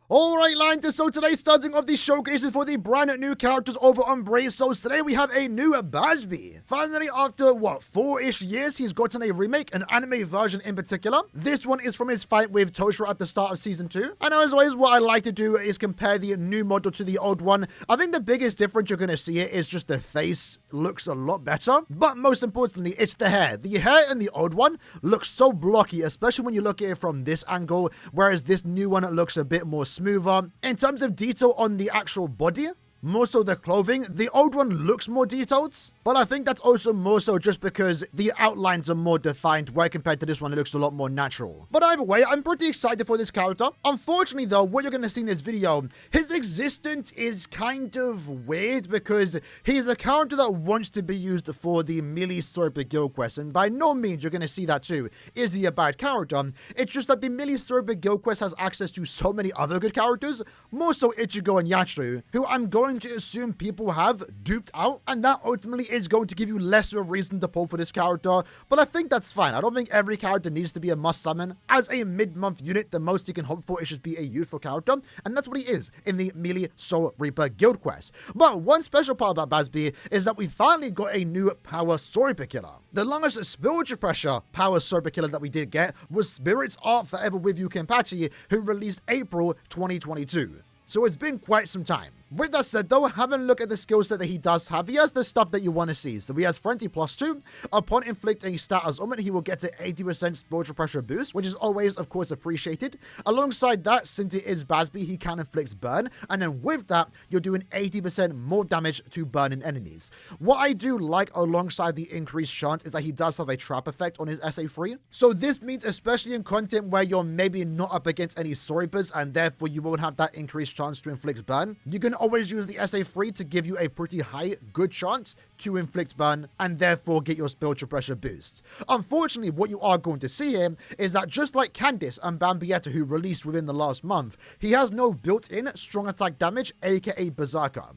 Alright, Liners, so today's starting off the showcases for the brand new characters over on Bleach. So today we have a new BAZZ-B. Finally, after, 4-ish years, he's gotten a remake, an anime version in particular. This one is from his fight with Toshiro at the start of Season 2. And as always, what I like to do is compare the new model to the old one. I think the biggest difference you're going to see is just the face looks a lot better. But most importantly, it's the hair. The hair in the old one looks so blocky, especially when you look at it from this angle, whereas this new one looks a bit more smoother. In terms of detail on the actual body, more so the clothing, the old one looks more detailed, but I think that's also more so just because the outlines are more defined, where compared to this one, it looks a lot more natural. But either way, I'm pretty excited for this character. Unfortunately though, what you're going to see in this video, his existence is kind of weird because he's a character that wants to be used for the melee Sorpa guild quest, and by no means you're going to see that too. Is he a bad character? It's just that the melee Sorpa guild quest has access to so many other good characters, more so Ichigo and Yachiru, who I'm going to assume people have duped out, and that ultimately is going to give you less of a reason to pull for this character, but I think that's fine. I don't think every character needs to be a must summon. As a mid-month unit, the most you can hope for is just be a useful character, and that's what he is in the melee Soul Reaper guild quest. But one special part about BAZZ-B is that we finally got a new power Soul Reaper killer. The longest spiritual pressure power Soul Reaper killer that we did get was Spirits Are Forever With You Kenpachi, who released April 2022. So it's been quite some time. With that said though, having a look at the skill set that he does have, he has the stuff that you want to see. So he has Frenzy +2. Upon inflicting a stat as Omen, he will get an 80% spiritual pressure boost, which is always, of course, appreciated. Alongside that, since it is BAZZ-B, he can inflict burn. And then with that, you're doing 80% more damage to burning enemies. What I do like alongside the increased chance is that he does have a trap effect on his SA3. So this means, especially in content where you're maybe not up against any Soripers and therefore you won't have that increased chance to inflict burn, you can always use the SA3 to give you a pretty high good chance to inflict burn and therefore get your spiritual pressure boost. Unfortunately, what you are going to see here is that just like Candice and Bambietta, who released within the last month, he has no built-in strong attack damage, aka Berserker.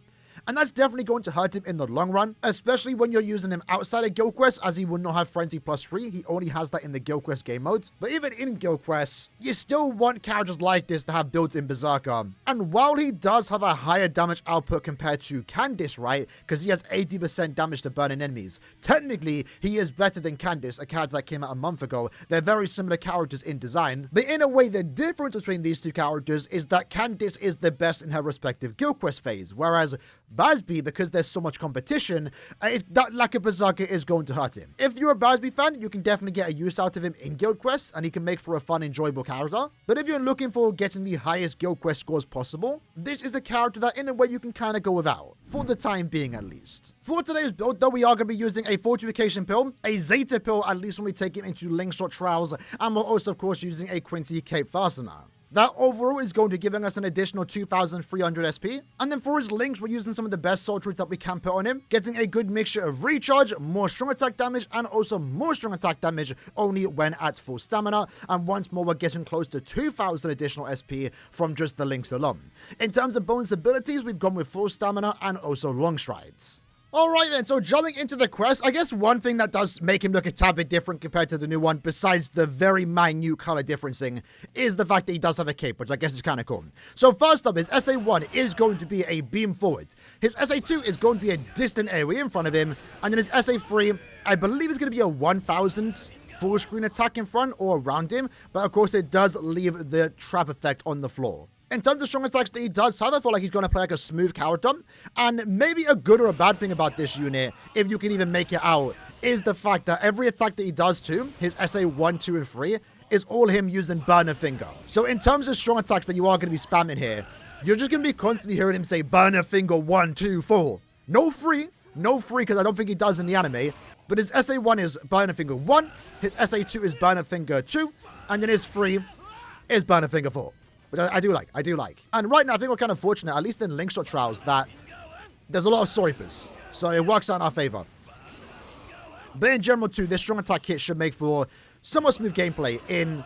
And that's definitely going to hurt him in the long run, especially when you're using him outside of Guild Quest, as he will not have Frenzy +3. He only has that in the Guild Quest game modes. But even in Guild Quest, you still want characters like this to have built-in Berserker. And while he does have a higher damage output compared to Candice, right, because he has 80% damage to burning enemies, technically, he is better than Candice, a character that came out a month ago. They're very similar characters in design. But in a way, the difference between these two characters is that Candice is the best in her respective Guild Quest phase, whereas BAZZ-B, because there's so much competition, that lack of Berserker is going to hurt him. If you're a BAZZ-B fan, you can definitely get a use out of him in Guild Quests, and he can make for a fun, enjoyable character. But if you're looking for getting the highest Guild Quest scores possible, this is a character that in a way you can kind of go without, for the time being at least. For today's build though, we are going to be using a Fortification Pill, a Zeta Pill at least when we take it into Linkshot Trials, and we're also of course using a Quincy Cape Fastener. That overall is going to be giving us an additional 2,300 SP. And then for his links, we're using some of the best soul truth that we can put on him, getting a good mixture of recharge, more strong attack damage, and also more strong attack damage only when at full stamina. And once more, we're getting close to 2,000 additional SP from just the links alone. In terms of bonus abilities, we've gone with full stamina and also long strides. Alright then, so jumping into the quest, I guess one thing that does make him look a tad bit different compared to the new one, besides the very minute color differencing, is the fact that he does have a cape, which I guess is kind of cool. So first up, his SA1 is going to be a beam forward. His SA2 is going to be a distant AoE in front of him, and then his SA3, I believe is going to be a 1,000 full screen attack in front or around him, but of course it does leave the trap effect on the floor. In terms of strong attacks that he does have, I feel like he's going to play like a smooth character. And maybe a good or a bad thing about this unit, if you can even make it out, is the fact that every attack that he does too, his SA 1, 2, and 3, is all him using Burner Finger. So in terms of strong attacks that you are going to be spamming here, you're just going to be constantly hearing him say Burner Finger 1, 2, 4. No 3, because I don't think he does in the anime. But his SA 1 is Burner Finger 1, his SA 2 is Burner Finger 2, and then his 3 is Burner Finger 4. Which I do like. And right now, I think we're kind of fortunate, at least in Linkshot Trials, that there's a lot of Soripers. So it works out in our favor. But in general, too, this strong attack kit should make for somewhat smooth gameplay in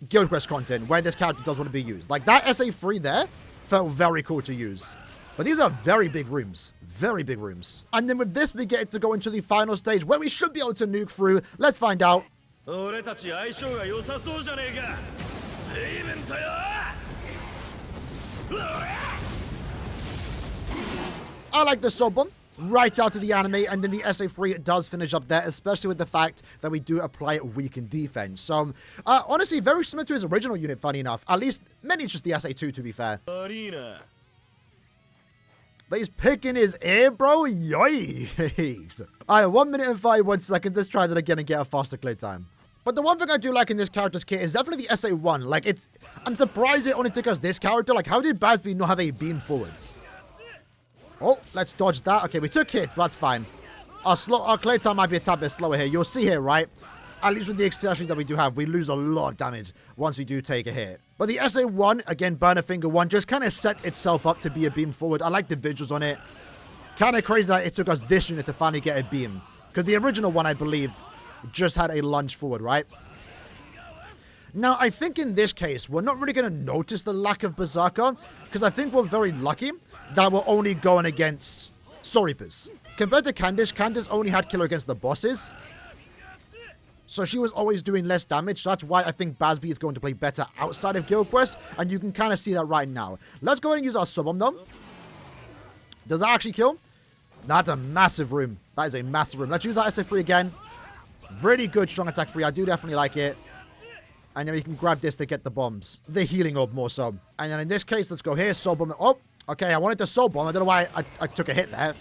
Guild Quest content, where this character does want to be used. Like, that SA3 there felt very cool to use. But these are very big rooms. Very big rooms. And then with this, we get to go into the final stage, where we should be able to nuke through. Let's find out. I like the sub bomb right out of the anime, and then the SA3 does finish up there, especially with the fact that we do apply weakened defense. So, honestly, very similar to his original unit, funny enough. At least, mainly it's just the SA2, to be fair. But he's picking his ear, bro. Yikes. Alright, 1 minute and 51 seconds. Let's try that again and get a faster clear time. But the one thing I do like in this character's kit is definitely the SA1. Like, I'm surprised it only took us this character. Like, how did BAZZ-B not have a beam forwards? Oh, let's dodge that. Okay, we took hits, but that's fine. Our clear time might be a tad bit slower here. You'll see here, right? At least with the accessories that we do have, we lose a lot of damage once we do take a hit. But the SA1, again, Burner Finger 1, just kind of sets itself up to be a beam forward. I like the visuals on it. Kind of crazy that it took us this unit to finally get a beam. Because the original one, I believe, just had a lunge forward, right? Now, I think in this case, we're not really going to notice the lack of Berserker, because I think we're very lucky that we're only going against Soul Reapers. Compared to Candice, Candice only had killer against the bosses. So she was always doing less damage. So that's why I think BAZZ-B is going to play better outside of Guild Quest. And you can kind of see that right now. Let's go ahead and use our sub-bomb though. Does that actually kill? That's a massive room. That is a massive room. Let's use our SA3 again. Really good strong attack 3. I do definitely like it. And then we can grab this to get the bombs. The healing orb more so. And then in this case, let's go here. Soul bomb. Oh, okay. I wanted to soul bomb. I don't know why I took a hit there.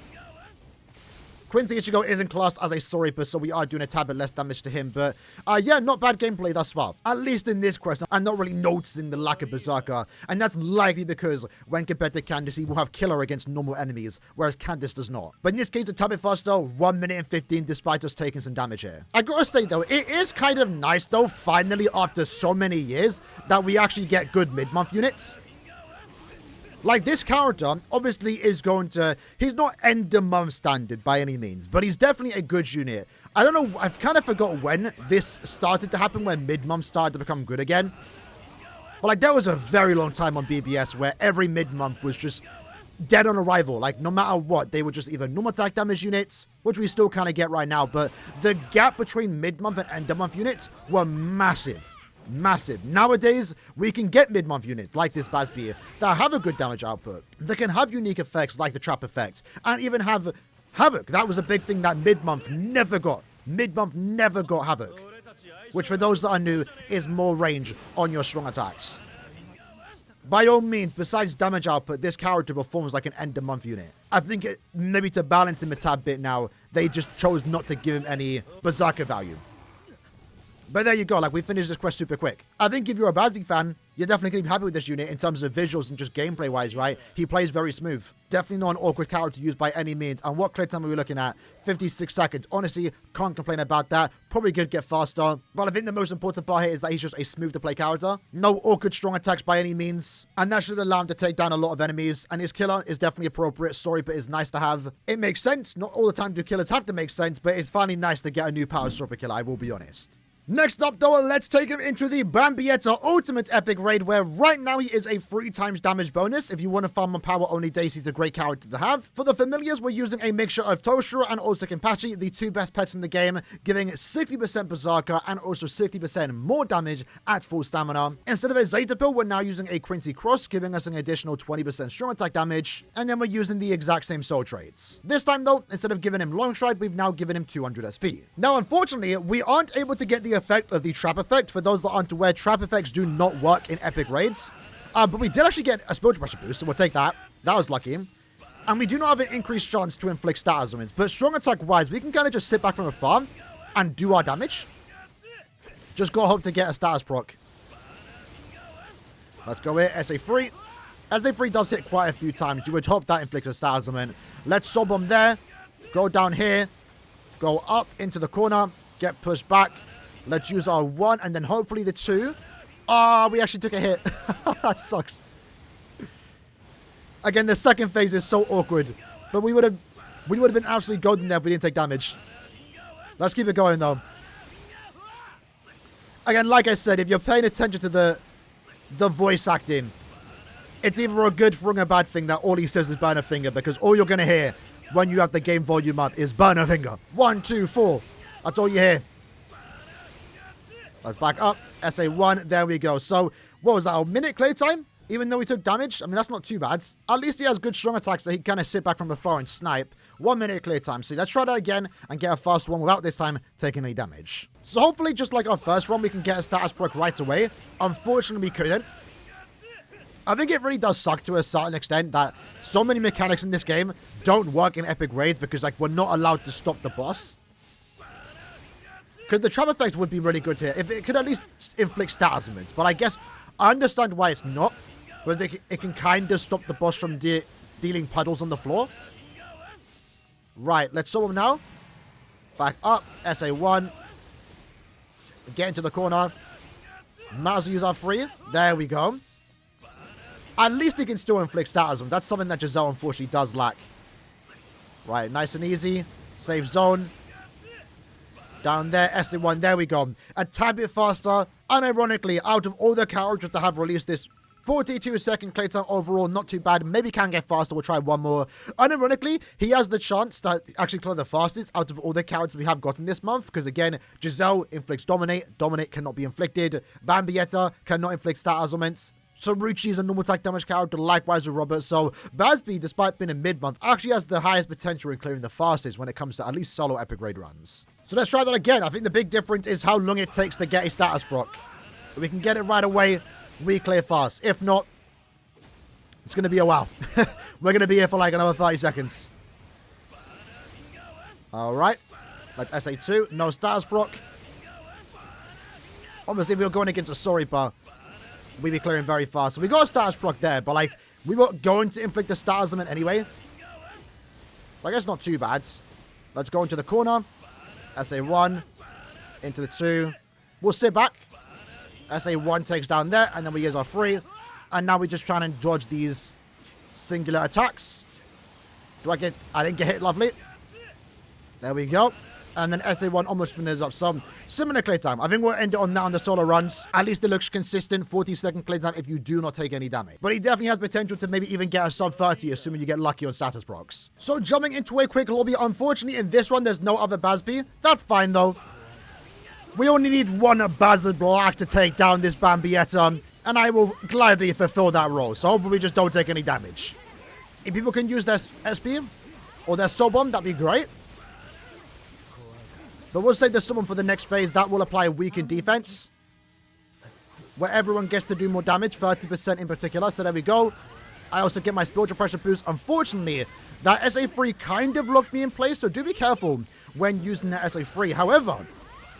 Quincy Ichigo isn't classed as a Soul Reaper, so we are doing a tad bit less damage to him. But yeah, not bad gameplay thus far. At least in this quest, I'm not really noticing the lack of Berserker. And that's likely because when compared to Candice, he will have killer against normal enemies, whereas Candice does not. But in this case, a tad bit faster, 1 minute and 15, despite us taking some damage here. I gotta say though, it is kind of nice though, finally after so many years, that we actually get good mid-month units. Like, this character, obviously, is going to... He's not end-of-month standard by any means, but he's definitely a good unit. I don't know, I've kind of forgot when this started to happen, when mid-month started to become good again. But, like, there was a very long time on BBS where every mid-month was just dead on arrival. Like, no matter what, they were just either normal attack damage units, which we still kind of get right now, but the gap between mid-month and end-of-month units were massive. Massive. Nowadays, we can get mid-month units like this BAZZ-B that have a good damage output. They can have unique effects like the trap effects, and even have Havoc. That was a big thing that mid-month never got. Mid-month never got Havoc, which for those that are new is more range on your strong attacks. By all means, besides damage output, this character performs like an end-of-month unit. I think maybe to balance him a tad bit now, they just chose not to give him any Berserker value. But there you go, like, we finished this quest super quick. I think if you're a BAZZ-B fan, you're definitely going to be happy with this unit in terms of visuals and just gameplay-wise, right? He plays very smooth. Definitely not an awkward character to use by any means. And what clear time are we looking at? 56 seconds. Honestly, can't complain about that. Probably could get faster. But I think the most important part here is that he's just a smooth-to-play character. No awkward strong attacks by any means. And that should allow him to take down a lot of enemies. And his killer is definitely appropriate. Sorry, but it's nice to have. It makes sense. Not all the time do killers have to make sense, but it's finally nice to get a new power super killer, I will be honest. Next up, though, let's take him into the Bambietta Ultimate Epic Raid, where right now he is a 3 times damage bonus. If you want to farm on power only days, he's a great character to have. For the familiars, we're using a mixture of Toshiro and also Kenpachi, the 2 best pets in the game, giving 60% Berserker and also 60% more damage at full stamina. Instead of a Zeta Pill, we're now using a Quincy Cross, giving us an additional 20% strong attack damage, and then we're using the exact same soul traits. This time, though, instead of giving him Long Stride, we've now given him 200 SP. Now, unfortunately, we aren't able to get the effect of the trap effect. For those that aren't aware, trap effects do not work in epic raids, but we did actually get a spiritual pressure boost, so we'll take that. That was lucky. And we do not have an increased chance to inflict status on it, but strong attack wise, we can kind of just sit back from afar and do our damage. Just gotta hope to get a status proc. Let's go here. SA3. SA3 does hit quite a few times. You would hope that inflicts a status on it. Let's soul bomb there. Go down here. Go up into the corner. Get pushed back. Let's use our 1 and then hopefully the 2. Ah, we actually took a hit. That sucks. Again, the second phase is so awkward. But we would have been absolutely golden there if we didn't take damage. Let's keep it going though. Again, like I said, if you're paying attention to the voice acting, it's either a good thing or a bad thing that all he says is burn a finger, because all you're going to hear when you have the game volume up is burn a finger. 1, 2, 4. That's all you hear. Let's back up. SA1. There we go. So, what was that? A minute clear time? Even though he took damage, I mean, that's not too bad. At least he has good strong attacks that he kind of sit back from afar and snipe. 1 minute clear time. So let's try that again and get a fast one without this time taking any damage. So hopefully, just like our first run, we can get a status proc right away. Unfortunately, we couldn't. I think it really does suck to a certain extent that so many mechanics in this game don't work in epic raids because, like, we're not allowed to stop the boss. Because the trap effect would be really good here if it could at least inflict status movements. But I guess I understand why it's not. But it can kind of stop the boss from dealing puddles on the floor. Right, let's show him now. Back up, SA1. Get into the corner. Might as well use our free. There we go. At least he can still inflict status. That's something that Giselle unfortunately does lack. Right, nice and easy. Safe zone. Down there, SA1, there we go. A tad bit faster. Unironically, out of all the characters that have released this, 42-second play time overall, not too bad. Maybe can get faster. We'll try one more. Unironically, he has the chance to actually clear the fastest out of all the characters we have gotten this month. Because again, Giselle inflicts Dominate. Dominate cannot be inflicted. Bambietta cannot inflict status augments. Saruchi is a normal attack damage character, likewise with Robert. So BAZZ-B, despite being a mid-month, actually has the highest potential in clearing the fastest when it comes to at least solo epic raid runs. So let's try that again. I think the big difference is how long it takes to get a status proc. If we can get it right away, we clear fast. If not, it's going to be a while. We're going to be here for like another 30 seconds. Alright. Let's SA2. No status proc. Obviously, if we were going against a Soripa, we'd be clearing very fast. So we got a status proc there, but like, we were going to inflict a status element anyway. So I guess not too bad. Let's go into the corner. SA1. Into the 2. We'll sit back. SA1 takes down there, and then we use our 3. And now we're just trying to dodge these singular attacks. I didn't get hit, lovely. There we go. And then SA1 almost finishes up some similar clear time. I think we'll end it on that on the solo runs. At least it looks consistent. 40-second clear time if you do not take any damage. But he definitely has potential to maybe even get a sub 30, assuming you get lucky on status procs. So jumping into a quick lobby. Unfortunately, in this one, there's no other BAZZ-B. That's fine, though. We only need one BAZZ Black to take down this Bambietta. And I will gladly fulfill that role. So hopefully we just don't take any damage. If people can use their SP or their Soul Bomb, that'd be great. But we'll save the summon for the next phase. That will apply weakened defense, where everyone gets to do more damage, 30% in particular. So there we go. I also get my spiritual pressure boost. Unfortunately, that SA3 kind of locked me in place, so do be careful when using that SA3. However,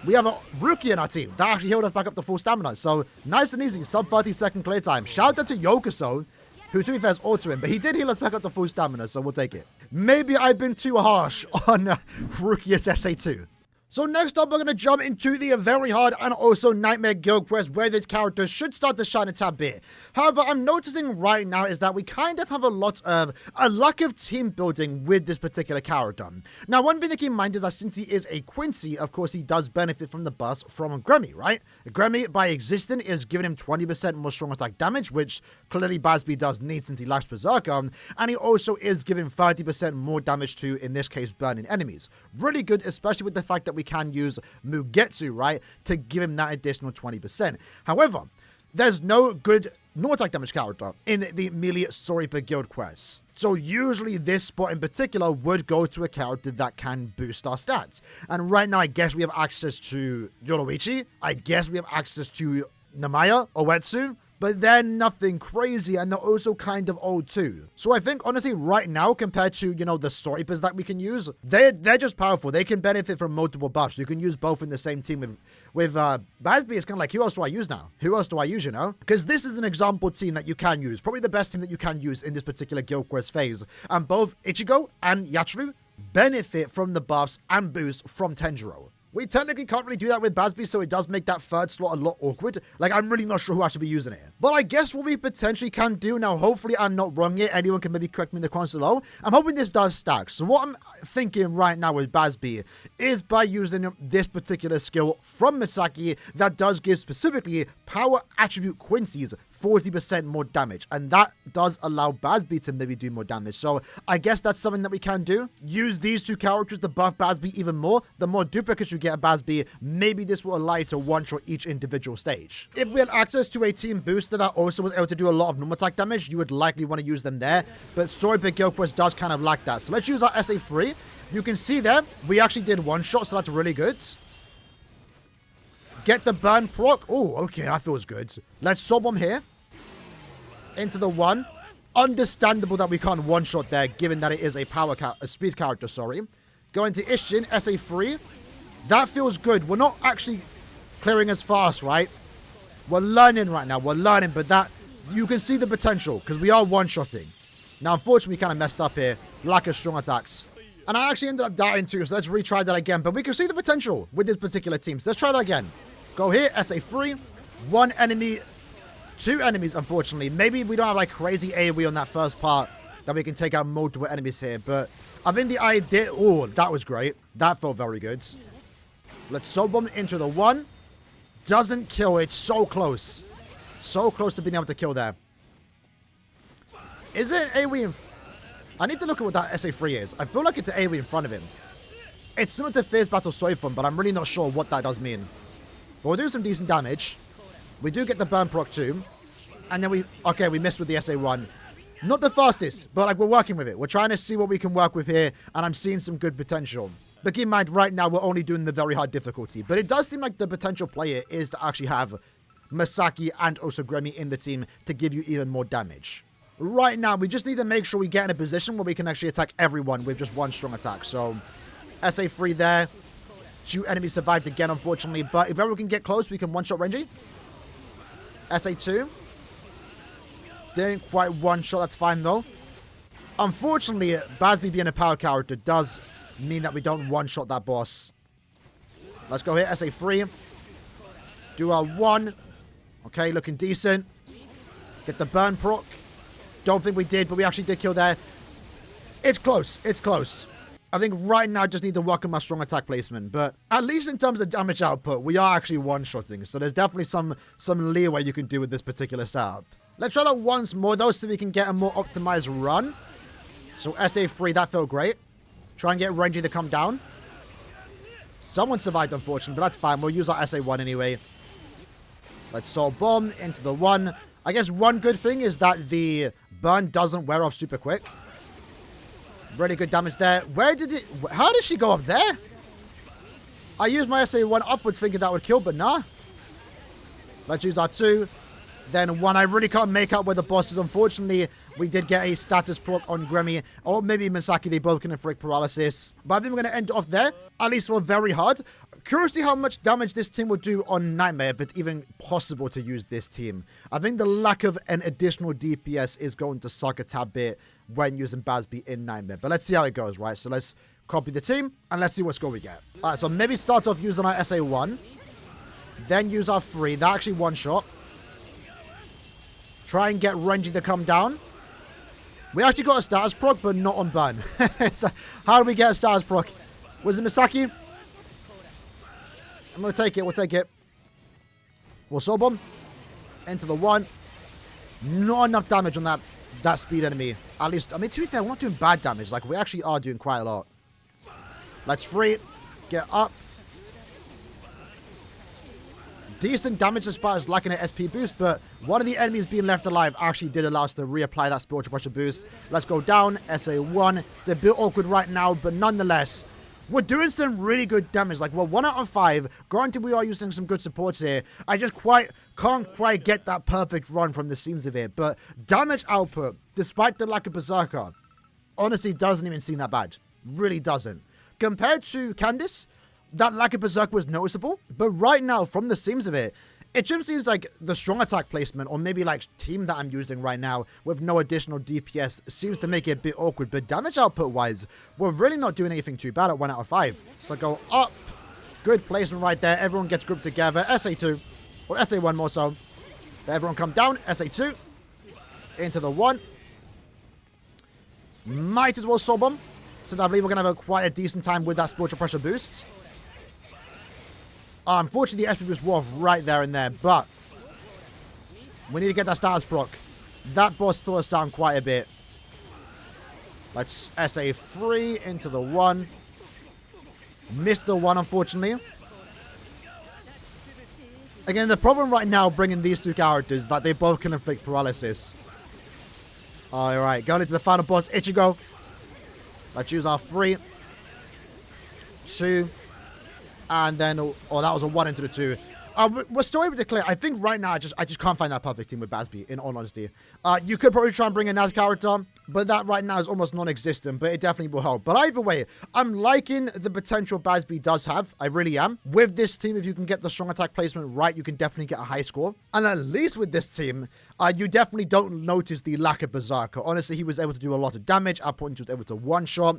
we have a rookie in our team that actually healed us back up to full stamina. So nice and easy, sub 30-second clear time. Shout out to Yokoso, who to be fair is auto him, but he did heal us back up to full stamina, so we'll take it. Maybe I've been too harsh on rookie as SA2. So next up, we're going to jump into the very hard and also Nightmare Guild Quest, where this character should start to shine a tad bit. However, I'm noticing right now is that we kind of have a lack of team building with this particular character. Now, one thing to keep in mind is that since he is a Quincy, of course, he does benefit from the buff from Gremmy, right? Gremmy, by existing, is giving him 20% more strong attack damage, which clearly BAZZ-B does need since he lacks Berserker, and he also is giving 30% more damage to, in this case, burning enemies. Really good, especially with the fact that we can use Mugetsu, right, to give him that additional 20%. However, there's no good normal attack damage character in the melee Soripa Guild Quest. So usually this spot in particular would go to a character that can boost our stats. And right now, I guess we have access to Yoruichi. I guess we have access to Namaya, Oetsu. But they're nothing crazy, and they're also kind of old too. So I think, honestly, right now, compared to, you know, the Soripas that we can use, they're just powerful. They can benefit from multiple buffs. You can use both in the same team. With BAZZ-B, it's kind of like, who else do I use now? Who else do I use, you know? Because this is an example team that you can use. Probably the best team that you can use in this particular Guild Quest phase. And both Ichigo and Yachiru benefit from the buffs and boost from Tenjiro. We technically can't really do that with BAZZ-B, so it does make that third slot a lot awkward. Like, I'm really not sure who I should be using it. But I guess what we potentially can do now, hopefully I'm not wrong here. Anyone can maybe correct me in the comments below. I'm hoping this does stack. So what I'm thinking right now with BAZZ-B is by using this particular skill from Misaki that does give specifically power attribute Quincy's 40% more damage, and that does allow BAZZ-B to maybe do more damage. So I guess that's something that we can do. Use these two characters to buff BAZZ-B even more. The more duplicates you get at BAZZ-B, maybe this will allow you to one-shot each individual stage. If we had access to a team booster that also was able to do a lot of normal attack damage, you would likely want to use them there, but Sword Big Gilquist does kind of lack that. So let's use our SA3. You can see there, we actually did one shot, so that's really good. Get the burn proc. Oh, okay, that feels good. Let's Soul Bomb here. Into the 1. Understandable that we can't one-shot there, given that it is a speed character, sorry. Go into Ishin, SA3. That feels good. We're not actually clearing as fast, right? We're learning right now. We're learning, but that, you can see the potential, because we are one-shotting. Now, unfortunately, we kind of messed up here. Lack of strong attacks. And I actually ended up dying too, so let's retry that again. But we can see the potential with this particular team. So let's try that again. Go here, SA3. 1 enemy, 2 enemies, unfortunately. Maybe we don't have like crazy AoE on that first part that we can take out multiple enemies here. But I think the idea... Oh, that was great. That felt very good. Let's Soul Bomb into the 1. Doesn't kill it. So close. So close to being able to kill there. Is it AoE in... I need to look at what that SA3 is. I feel like it's an AoE in front of him. It's similar to Fierce Battle Soifun, but I'm really not sure what that does mean. But we'll do some decent damage. We do get the burn proc too. And then we missed with the SA1. Not the fastest, but like we're working with it. We're trying to see what we can work with here, and I'm seeing some good potential. But keep in mind, right now we're only doing the very hard difficulty. But it does seem like the potential player is to actually have Masaki and also Gremmy in the team to give you even more damage. Right now, we just need to make sure we get in a position where we can actually attack everyone with just 1 strong attack. So, SA3 there. 2 enemies survived again, unfortunately. But if everyone can get close, we can one-shot Renji. SA2. Didn't quite one-shot. That's fine, though. Unfortunately, BAZZ-B being a power character does mean that we don't one-shot that boss. Let's go here. SA3. Do our 1. Okay, looking decent. Get the burn proc. Don't think we did, but we actually did kill there. It's close. It's close. I think right now I just need to work on my strong attack placement. But at least in terms of damage output, we are actually one-shotting. So there's definitely some leeway you can do with this particular setup. Let's try that once more, though, so we can get a more optimized run. So SA3, that felt great. Try and get Renji to come down. Someone survived, unfortunately, but that's fine. We'll use our SA1 anyway. Let's Soul Bomb into the 1. I guess one good thing is that the burn doesn't wear off super quick. Really good damage there. How did she go up there? I used my SA1 upwards thinking that would kill, but nah. Let's use our 2. Then 1. I really can't make out where the boss is. Unfortunately, we did get a status proc on Gremmy. Or maybe Masaki, they both can inflict paralysis. But I think we're going to end off there. At least we're very hard. Curious to see how much damage this team will do on Nightmare, if it's even possible to use this team. I think the lack of an additional DPS is going to suck a tad bit when using BAZZ-B in Nightmare. But let's see how it goes, right? So let's copy the team, and let's see what score we get. Alright, so maybe start off using our SA1. Then use our 3. That actually one-shot. Try and get Renji to come down. We actually got a status proc, but not on burn. So how do we get a status proc? Was it Misaki? I'm going to take it. We'll take it. We'll Soul Bomb. Into the 1. Not enough damage on that speed enemy. At least, I mean, to be fair, we're not doing bad damage. Like, we actually are doing quite a lot. Let's free. Get up. Decent damage despite us lacking an SP boost, but one of the enemies being left alive actually did allow us to reapply that spiritual pressure boost. Let's go down. SA1. It's a bit awkward right now, but nonetheless, we're doing some really good damage. Like, we're 1 out of 5. Granted, we are using some good supports here. I just can't quite get that perfect run from the seams of it. But damage output, despite the lack of Berserker, honestly doesn't even seem that bad. Really doesn't. Compared to Candice, that lack of Berserk was noticeable. But right now, from the seams of it, it just seems like the strong attack placement, or maybe like team that I'm using right now with no additional DPS, seems to make it a bit awkward. But damage output wise, we're really not doing anything too bad at 1 out of 5. So go up. Good placement right there. Everyone gets grouped together. SA2, or SA1 more so. Everyone come down. SA2 into the 1. Might as well Soul Bomb, since I believe we're going to have quite a decent time with that spiritual pressure boost. Unfortunately, the SP boost wore off right there and there, but We need to get that status proc. That boss slowed us down quite a bit. Let's SA 3 into the 1. Missed the 1, unfortunately. Again, the problem right now bringing these two characters is that they both can inflict paralysis. Alright, going into the final boss, Ichigo. Let's use our 3. 2. And then, oh, that was a 1 into the 2. We're still able to clear. I think right now I just can't find that perfect team with BAZZ-B, in all honesty. You could probably try and bring in that character, but that right now is almost non-existent, but it definitely will help. But either way, I'm liking the potential BAZZ-B does have. I really am. With this team, if you can get the strong attack placement right, you can definitely get a high score. And at least with this team, you definitely don't notice the lack of Berserker. Honestly, he was able to do a lot of damage. At points, he was able to one-shot.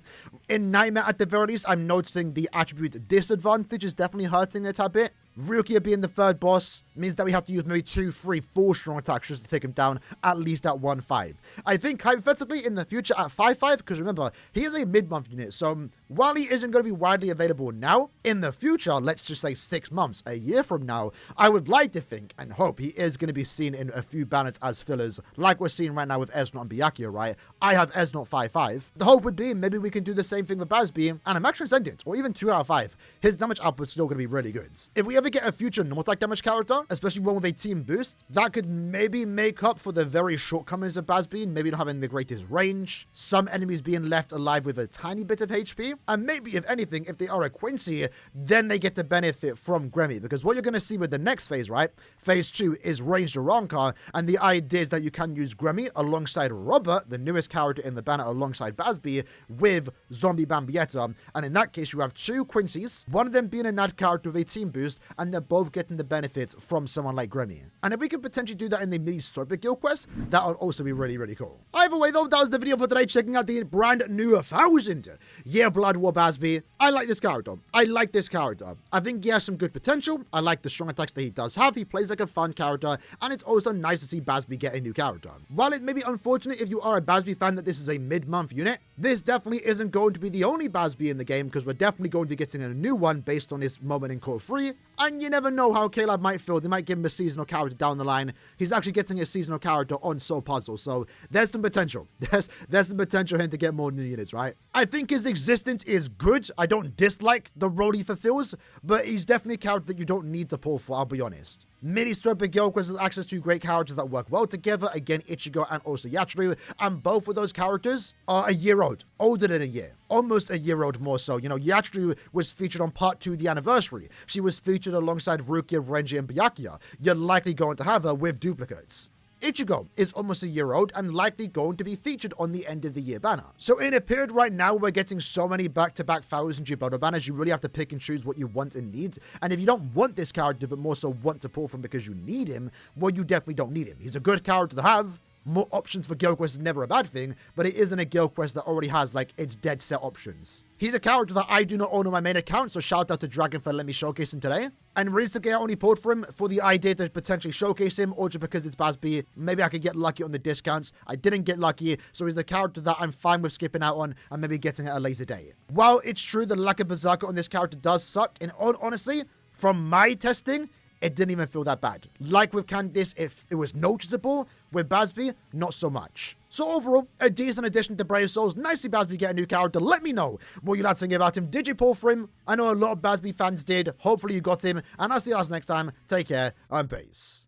In Nightmare, at the very least, I'm noticing the attribute disadvantage is definitely hurting it a bit. Rukia being the third boss means that we have to use maybe 2, 3, 4 strong attacks just to take him down, at least at 1-5. I think, hypothetically, in the future at 5-5, because remember, he is a mid-month unit, so while he isn't going to be widely available now, in the future, let's just say 6 months, a year from now, I would like to think and hope he is going to be seen in a few banners as fillers, like we're seeing right now with Esnot and Byakuya, right? I have Esnot 5-5. The hope would be maybe we can do the same thing with BAZZ-B, and a Max Transcendent, or even 2 out of 5. His damage output's still going to be really good. If we ever get a future normal attack damage character, especially one with a team boost, that could maybe make up for the very shortcomings of BAZZ-B, maybe not having the greatest range, some enemies being left alive with a tiny bit of HP, and maybe, if anything, if they are a Quincy, then they get to benefit from Gremmy, because what you're going to see with the next phase, right, phase 2 is ranged Aranka, and the idea is that you can use Gremmy alongside Robert, the newest character in the banner alongside BAZZ-B, with Zombie Bambietta, and in that case you have 2 Quincy's, one of them being a NAD character with a team boost, and they're both getting the benefits from someone like Gremmy. And if we could potentially do that in the mini Super Guild quest, that would also be really, really cool. Either way though, that was the video for today, checking out the brand new 1000-year Blood War BAZZ-B. I like this character. I like this character. I think he has some good potential. I like the strong attacks that he does have. He plays like a fun character, and it's also nice to see BAZZ-B get a new character. While it may be unfortunate if you are a BAZZ-B fan that this is a mid-month unit, this definitely isn't going to be the only BAZZ-B in the game, because we're definitely going to be getting a new one based on this moment in Core 3, and you never know how Caleb might feel. They might give him a seasonal character down the line. He's actually getting a seasonal character on Soul Puzzle, so there's some potential. There's some potential for him to get more new units, right? I think his existence is good. I don't dislike the role he fulfills, but he's definitely a character that you don't need to pull for, I'll be honest. Mini Super Guild Quest has access to great characters that work well together. Again, Ichigo and also Yachiru, and both of those characters are a year old, older than a year, almost a year old more so. You know, Yachiru was featured on part 2 of the anniversary. She was featured alongside Rukia, Renji, and Byakuya. You're likely going to have her with duplicates. Ichigo is almost a year old and likely going to be featured on the end of the year banner. So in a period right now, we're getting so many back-to-back 1000-year Blood banners, you really have to pick and choose what you want and need. And if you don't want this character, but more so want to pull from because you need him, well, you definitely don't need him. He's a good character to have. More options for Guild Quest is never a bad thing, but it isn't a Guild Quest that already has, like, its dead set options. He's a character that I do not own on my main account, so shout out to Dragon for letting me showcase him today. And recently I only pulled for him for the idea to potentially showcase him, or just because it's BAZZ-B, maybe I could get lucky on the discounts. I didn't get lucky, so he's a character that I'm fine with skipping out on and maybe getting at a later date. While it's true the lack of Berserker on this character does suck, and honestly, from my testing, it didn't even feel that bad. Like with Candice, if it was noticeable, with BAZZ-B, not so much. So overall, a decent addition to Brave Souls. Nicely BAZZ-B get a new character. Let me know what you like to think about him. Did you pull for him? I know a lot of BAZZ-B fans did. Hopefully you got him. And I'll see you guys next time. Take care and peace.